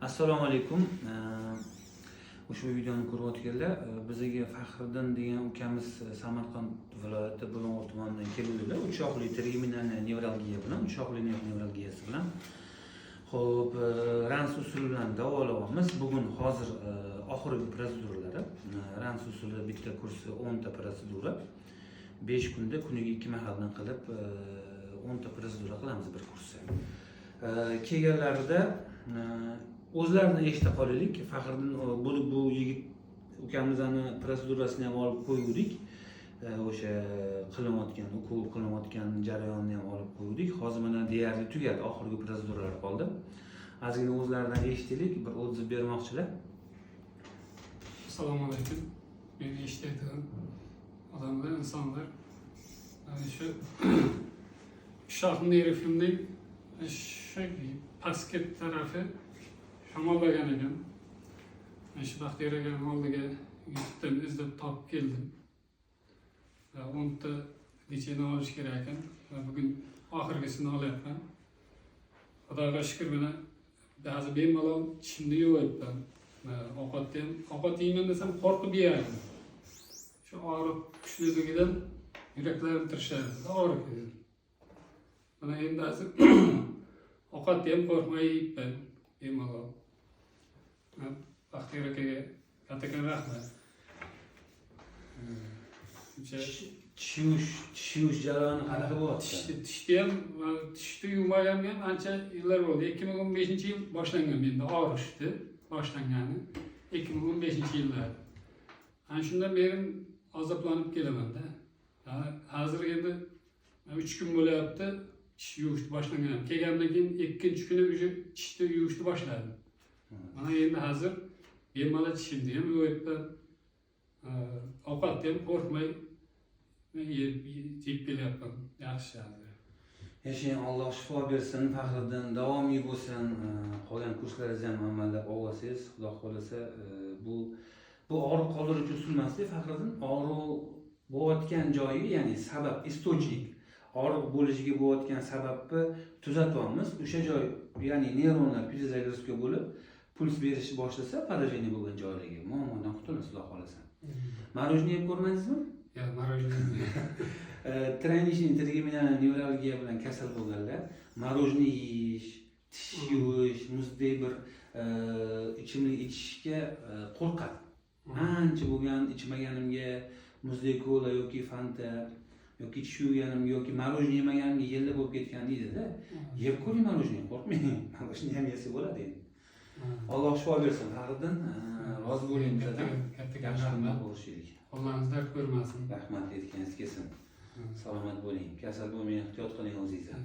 Assalomu alaykum. Ushbu videoni ko'rayotganlar, bizga Faxriddin degan ukamiz Samarqand viloyati Bulung'ur tumanidan keluvdilar. Uchoqli terminalni nevralgiya bilan, uchoqli nevralgiyasi bilan. Xo'p, rans usuli bilan davolayapmiz. Bugun hozir oxirgi protseduralari. Rans usuli bitta kursi 10 ta protsedura. 5 kunda kuniga 2 mahaldan qilib 10 ta protsedura qilamiz bir kursda. Kelganlarida o'zlarini eshita qolaylik. Faxriddin bu yigit ukamizni protsedurasini ham olib qo'ydik. O'sha qilinayotgan, ukol qilinayotgan jarayonni ham olib qo'ydik. Hozir mana deyarli tugadi, oxirgi protseduralar qoldi. Ozgina o'zlaridan eshitaylik, bir o'tib bermoqchilar. Assalomu alaykum. Meni eshitadigan odamlar, insonlar. Shu Shohni filmning shu pastki tarafi shamollagan ekan. Shu Baxtiyor akaning oldiga YouTube'dan izlab topib keldim. 10 ta licheni olish kerak ekan. Bugun oxirgisini olyapman. Xudoga shukr, mana ba'zi bemalol tishimni yuvayapman. Ovqat yeyman desam qo'rqib yeyardim. Shu og'riq kuchliligidan yuraklarim tirishadi, og'riq. Mana endi hozir ovqatni ham qo'rqmay yeyapman, bemalol. Baxtiyor akaga kattakon rahmat. Tishish jarayoni qanaqa bo'lyapti? Tishni ham, tishni yuvmaganimga ham ancha yillar bo'ldi. 2015-yil boshlangan menda og'rishdi, boshlangani 2015-yillar. Ana shundan beri azoblanib kelaman-da. Hozir endi 3 kun bo'lyapti, tish yuvishni boshlagan. Kelgandan keyin 2-kuni o'sha tishni yuvishni boshladim. Mana endi hozir bemalol tishimni ham yuvayapman. Ovqatni ham qo'rqmay yeb kelyapman. Yaxshi hozir. Yashang, Alloh shifo bersin, Faxriddin davomiy bo'lsin. Qolgan kurslaringizni ham amallab olasiz, Xudo xolasa. Bu og'riq qoldiruvchi usul emas-da, Faxriddin. Og'riq bo'layotgan joyi, ya'ni sabab, istochnik, og'riq bo'lishiga bo'layotgan sababni tuzatyapmiz. O'sha joy, ya'ni neyronlar piezozagrezka bo'lib, puls berishni boshlasa, parajeniya bo'lgan joylarga muammodan qutulasiz, Xudo xolasa. Marojniy yeb ko'rmadingizmi? Yo'q, marojniy. Trenichniy terminalniy nevralgiya bilan kasal bo'lganlar marojniy yeyish, tish yuvish, muzdek bir ichimlik ichishga qo'rqadi. Ancha bo'lgan ichmaganimga muzdek kola yoki fanta yoki tish yuvganimga yoki marojniy yemaganimga yillar bo'lib ketgan deydi-da. Yeb ko'ring marojniy, qo'rqmang. Marojniy ham yesa bo'ladi endi. Alloh shifo bersin, Faxriddin. Rozi bo'ling bizdan. Yaxshi kunlar bo'lishaylik. Qo'llaringiz dard ko'rmasin. Rahmat, aytganingiz kelsin. Salomat bo'ling. Kasal bo'lmang, ehtiyot qiling o'zingizni.